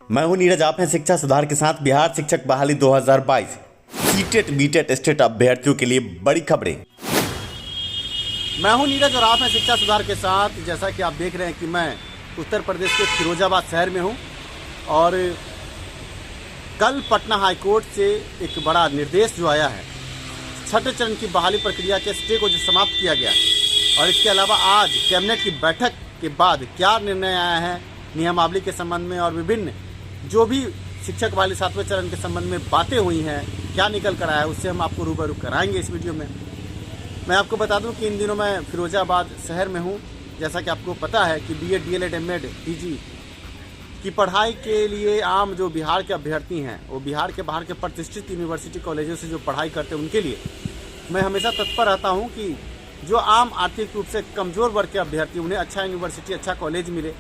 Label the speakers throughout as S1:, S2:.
S1: मैं हूं नीरज, आप हैं शिक्षा सुधार के साथ। बिहार शिक्षक बहाली 2022 सीटेट बीटेट स्टेट अभ्यर्थियों के लिए बड़ी खबरें।
S2: मैं हूं नीरज और आप हैं शिक्षा सुधार के साथ। जैसा कि आप देख रहे हैं कि मैं उत्तर प्रदेश के फिरोजाबाद शहर में हूं और कल पटना हाई कोर्ट से एक बड़ा निर्देश जो आया है, छठे चरण की बहाली प्रक्रिया के स्टे को जो समाप्त किया गया और इसके अलावा आज कैबिनेट की बैठक के बाद क्या निर्णय आया है नियमावली के संबंध में और विभिन्न जो भी शिक्षक बहाली 7वें चरण के संबंध में बातें हुई हैं, क्या निकल कर आया है, उससे हम आपको रूबरू कराएंगे इस वीडियो में। मैं आपको बता दूं कि इन दिनों मैं फिरोजाबाद शहर में हूं। जैसा कि आपको पता है कि बीएड, डीएलएड, एमएड, पीजी की पढ़ाई के लिए आम जो बिहार के अभ्यर्थी हैं, वो बिहार के बाहर के प्रतिष्ठित यूनिवर्सिटी कॉलेजों से जो पढ़ाई करते हैं उनके लिए मैं हमेशा तत्पर रहता हूं कि जो आम आर्थिक रूप से कमज़ोर वर्ग के अभ्यर्थी, उन्हें अच्छा यूनिवर्सिटी, अच्छा कॉलेज मिले।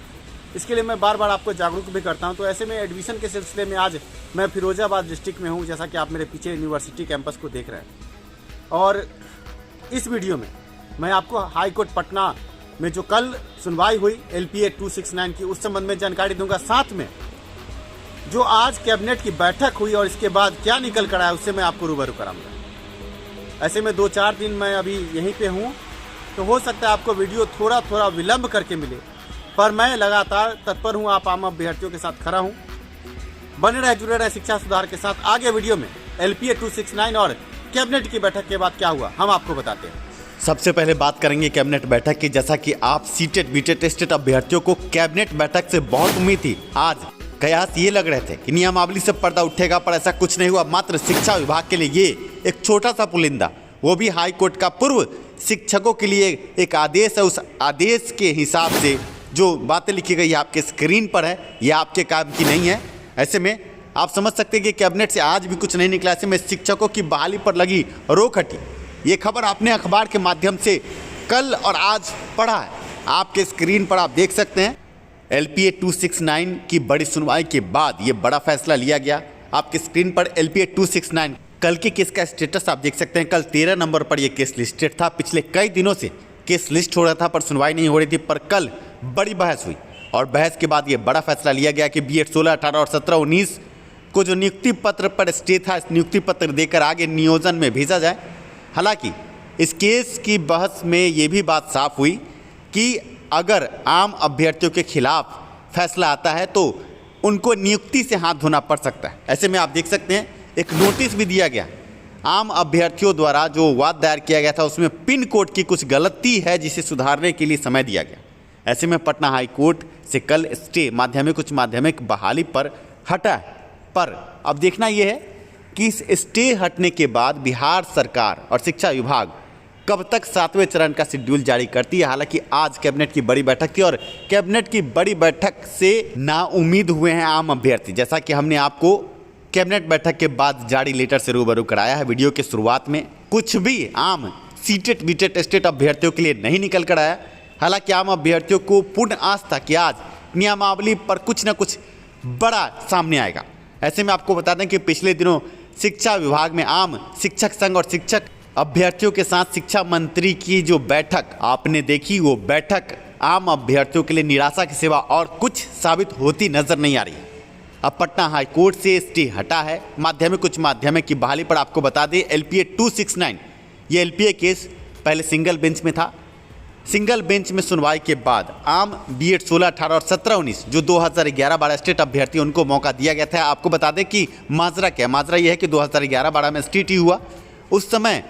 S2: इसके लिए मैं बार बार आपको जागरूक भी करता हूं। तो ऐसे में एडमिशन के सिलसिले में आज मैं फिरोजाबाद डिस्ट्रिक्ट में हूं, जैसा कि आप मेरे पीछे यूनिवर्सिटी कैंपस को देख रहे हैं। और इस वीडियो में मैं आपको हाई कोर्ट पटना में जो कल सुनवाई हुई LPA 269 की, उस संबंध में जानकारी दूंगा। साथ में जो आज कैबिनेट की बैठक हुई और इसके बाद क्या निकल कर आया, उससे मैं आपको रूबरू कराऊंगा। ऐसे में 2-4 दिन मैं अभी यहीं पे हूँ, तो हो सकता है आपको वीडियो थोड़ा थोड़ा विलंब करके मिले, पर मैं लगातार तत्पर हूँ आप आम अभ्यर्थियों के साथ खड़ा हूँ। बने रहे, जुड़े रहे शिक्षा सुधार के साथ। आगे वीडियो में LPA 269 और कैबिनेट की बैठक के बाद क्या हुआ हम आपको बताते हैं।
S1: सबसे पहले बात करेंगे कैबिनेट बैठक की। जैसा कि आप सीटेट बीटेट स्टेट अभ्यर्थियों को कैबिनेट बैठक से बहुत उम्मीद थी। आज कयास ये लग रहे थे कि नियमावली से पर्दा उठेगा, पर ऐसा कुछ नहीं हुआ। मात्र शिक्षा विभाग के लिए ये एक छोटा सा पुलिंदा, वो भी हाई कोर्ट का पूर्व शिक्षकों के लिए एक आदेश है। उस आदेश के हिसाब से जो बातें लिखी गई आपके स्क्रीन पर है, ये आपके काम की नहीं है। ऐसे में आप समझ सकते हैं कि कैबिनेट से आज भी कुछ नहीं निकला। ऐसे में शिक्षकों की बहाली पर लगी रोक हटी। ये खबर आपने अखबार के माध्यम से कल और आज पढ़ा है। आपके स्क्रीन पर आप देख सकते हैं LPA 269 की बड़ी सुनवाई के बाद ये बड़ा फैसला लिया गया। आपके स्क्रीन पर LPA 269 कल के केस का स्टेटस आप देख सकते हैं। कल 13 नंबर पर यह केस लिस्टेड था। पिछले कई दिनों से केस लिस्ट हो रहा था पर सुनवाई नहीं हो रही थी, पर कल बड़ी बहस हुई और बहस के बाद ये बड़ा फैसला लिया गया कि BEd 16, 18 और 17, 19 को जो नियुक्ति पत्र पर स्टे था, इस नियुक्ति पत्र देकर आगे नियोजन में भेजा जाए। हालांकि इस केस की बहस में ये भी बात साफ हुई कि अगर आम अभ्यर्थियों के खिलाफ फैसला आता है तो उनको नियुक्ति से हाथ धोना पड़ सकता है। ऐसे में आप देख सकते हैं एक नोटिस भी दिया गया आम अभ्यर्थियों द्वारा। जो वाद दायर किया गया था उसमें पिन कोड की कुछ गलती है, जिसे सुधारने के लिए समय दिया गया। ऐसे में पटना हाई कोर्ट से कल स्टे माध्यमिक उच्च माध्यमिक बहाली पर हटा है। पर अब देखना यह है कि इस स्टे हटने के बाद बिहार सरकार और शिक्षा विभाग कब तक 7वें चरण का शेड्यूल जारी करती है। हालांकि आज कैबिनेट की बड़ी बैठक थी और कैबिनेट की बड़ी बैठक से नाउम्मीद हुए हैं आम अभ्यर्थी। जैसा कि हमने आपको कैबिनेट बैठक के बाद जारी लेटर से रूबरू कराया है वीडियो के शुरुआत में, कुछ भी आम सीटेट बीटेट स्टेट अभ्यर्थियों के लिए नहीं निकल कर आया। हालांकि आम अभ्यर्थियों को पूर्ण आस था कि आज नियमावली पर कुछ न कुछ बड़ा सामने आएगा। ऐसे में आपको बता दें कि पिछले दिनों शिक्षा विभाग में आम शिक्षक संघ और शिक्षक अभ्यर्थियों के साथ शिक्षा मंत्री की जो बैठक आपने देखी, वो बैठक आम अभ्यर्थियों के लिए निराशा की सिवा और कुछ साबित होती नजर नहीं आ रही है। अब पटना हाई कोर्ट से स्टे हटा है माध्यमिक उच्च माध्यमिक की बहाली पर। आपको बता दें LPA 269 ये LPA केस पहले सिंगल बेंच में था। सिंगल बेंच में सुनवाई के बाद आम BEd 16, 18 और 17, 19 जो 2011-12 स्टेट अभ्यर्थी उनको मौका दिया गया था। आपको बता दें कि माजरा क्या, माजरा यह है कि 2011-12 में STT हुआ। उस समय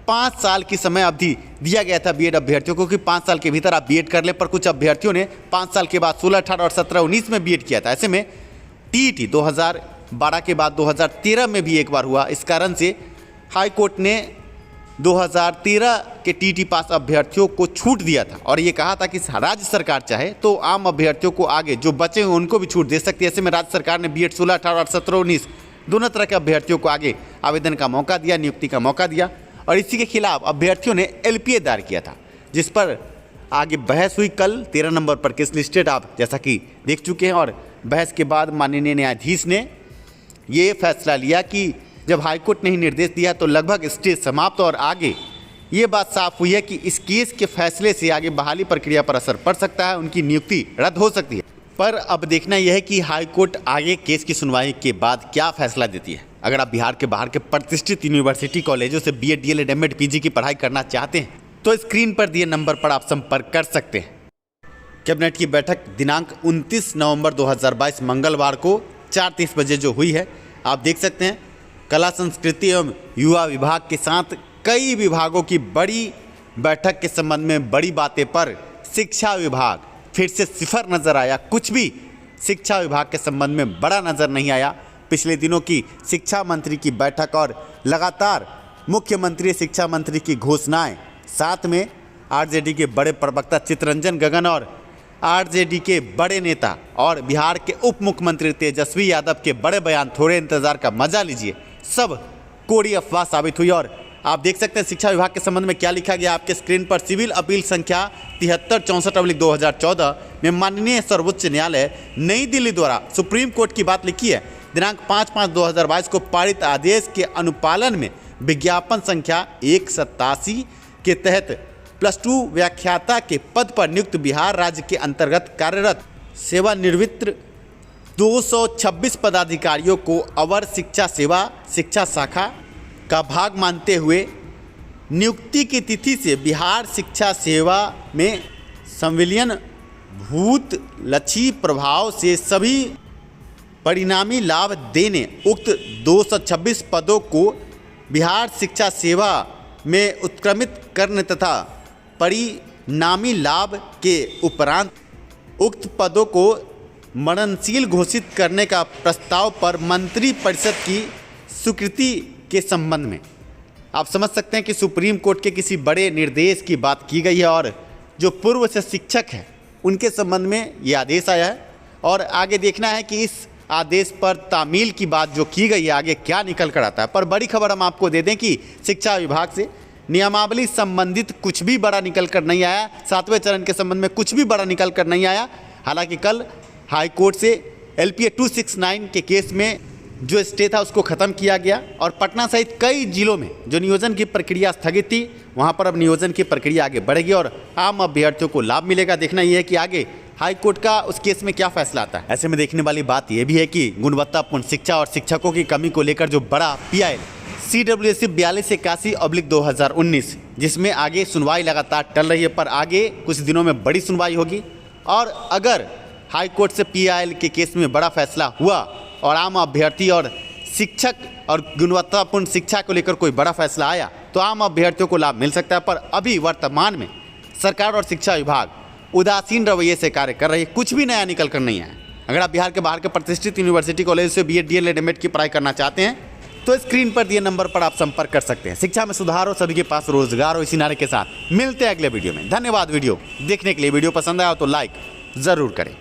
S1: 5 साल की समय अवधि दिया गया था BEd अभ्यर्थियों को कि 5 साल के भीतर आप BEd कर लें, पर कुछ अभ्यर्थियों ने 5 साल के बाद 16, 18 और 17, 19 में BEd किया था। ऐसे में TET 2012 के बाद 2013 में भी एक बार हुआ। इस कारण से हाई कोर्ट ने 2013 के TET पास अभ्यर्थियों को छूट दिया था और ये कहा था कि राज्य सरकार चाहे तो आम अभ्यर्थियों को आगे जो बचे हुए उनको भी छूट दे सकती है। ऐसे में राज्य सरकार ने BEd 16, 18 और 17, 19 दोनों तरह के अभ्यर्थियों को आगे आवेदन का मौका दिया, नियुक्ति का मौका दिया और इसी के खिलाफ अभ्यर्थियों ने LPA दायर किया था, जिस पर आगे बहस हुई। कल 13 नंबर पर केस लिस्टेड आप जैसा कि देख चुके हैं और बहस के बाद माननीय न्यायाधीश ने ये फैसला लिया कि जब हाईकोर्ट ने ही निर्देश दिया तो लगभग स्टे समाप्त और आगे ये बात साफ हुई है कि इस केस के फैसले से आगे बहाली प्रक्रिया पर असर पड़ सकता है, उनकी नियुक्ति रद्द हो सकती है। पर अब देखना यह है कि हाई कोर्ट आगे केस की सुनवाई के बाद क्या फैसला देती है। अगर आप बिहार के बाहर के प्रतिष्ठित यूनिवर्सिटी कॉलेजों से बीएड, डीएलएड, एमएड, पीजी की पढ़ाई करना चाहते हैं तो स्क्रीन पर दिए नंबर पर आप संपर्क कर सकते हैं। कैबिनेट की बैठक दिनांक 29 नवंबर 2022 मंगलवार को 4:30 बजे जो हुई है, आप देख सकते हैं कला संस्कृति एवं युवा विभाग के साथ कई विभागों की बड़ी बैठक के संबंध में बड़ी बातें पर शिक्षा विभाग फिर से सिफर नजर आया। कुछ भी शिक्षा विभाग के संबंध में बड़ा नजर नहीं आया। पिछले दिनों की शिक्षा मंत्री की बैठक और लगातार मुख्यमंत्री, शिक्षा मंत्री की घोषणाएं, साथ में आरजेडी के बड़े प्रवक्ता चित्तरंजन गगन और आरजेडी के बड़े नेता और बिहार के उप मुख्यमंत्री तेजस्वी यादव के बड़े बयान, थोड़े इंतजार का मजा लीजिए, सब कोड़ी अफवाह साबित हुई। और आप देख सकते हैं शिक्षा विभाग के संबंध में क्या लिखा गया आपके स्क्रीन पर। सिविल अपील संख्या 7364/2014 में माननीय सर्वोच्च न्यायालय नई दिल्ली द्वारा सुप्रीम कोर्ट की बात लिखी है। दिनांक 5/5/2022 को पारित आदेश के अनुपालन में विज्ञापन संख्या 187 के तहत +2 व्याख्याता के पद पर नियुक्त बिहार राज्य के अंतर्गत कार्यरत सेवानिवृत्त 226 पदाधिकारियों को अवर शिक्षा सेवा शिक्षा शाखा का भाग मानते हुए नियुक्ति की तिथि से बिहार शिक्षा सेवा में संविलियन भूत लक्षी प्रभाव से सभी परिणामी लाभ देने उक्त 226 पदों को बिहार शिक्षा सेवा में उत्क्रमित करने तथा परिणामी लाभ के उपरांत उक्त पदों को मननशील घोषित करने का प्रस्ताव पर मंत्री परिषद की स्वीकृति के संबंध में आप समझ सकते हैं कि सुप्रीम कोर्ट के किसी बड़े निर्देश की बात की गई है और जो पूर्व से शिक्षक हैं उनके संबंध में ये आदेश आया है। और आगे देखना है कि इस आदेश पर तामील की बात जो की गई है आगे क्या निकल कर आता है। पर बड़ी खबर हम आपको दे दें कि शिक्षा विभाग से नियमावली संबंधित कुछ भी बड़ा निकल कर नहीं आया। 7वें चरण के संबंध में कुछ भी बड़ा निकल कर नहीं आया। हालांकि कल हाई कोर्ट से LPA 269 के केस में जो स्टे था उसको ख़त्म किया गया और पटना सहित कई जिलों में जो नियोजन की प्रक्रिया स्थगित थी वहां पर अब नियोजन की प्रक्रिया आगे बढ़ेगी और आम अभ्यर्थियों को लाभ मिलेगा। देखना यह है कि आगे हाई कोर्ट का उस केस में क्या फैसला आता है। ऐसे में देखने वाली बात यह भी है कि गुणवत्तापूर्ण शिक्षा और शिक्षकों की कमी को लेकर जो बड़ा PIL CWSE 4281/2019 जिसमें आगे सुनवाई लगातार टल रही है, पर आगे कुछ दिनों में बड़ी सुनवाई होगी। और अगर हाई कोर्ट से PIL के केस में बड़ा फैसला हुआ और आम अभ्यर्थी और शिक्षक और गुणवत्तापूर्ण शिक्षा को लेकर कोई बड़ा फैसला आया तो आम अभ्यर्थियों को लाभ मिल सकता है। पर अभी वर्तमान में सरकार और शिक्षा विभाग उदासीन रवैये से कार्य कर रही है। कुछ भी नया निकल कर नहीं आया। अगर आप बिहार के बाहर के प्रतिष्ठित यूनिवर्सिटी कॉलेज से BEd, DLEd, MAd की पढ़ाई करना चाहते हैं तो स्क्रीन पर दिए नंबर पर आप संपर्क कर सकते हैं। शिक्षा में सुधार हो, सभी के पास रोजगार हो, इसी नारे के साथ मिलते हैं अगले वीडियो में। धन्यवाद वीडियो देखने के लिए। वीडियो पसंद आया हो तो लाइक ज़रूर करें।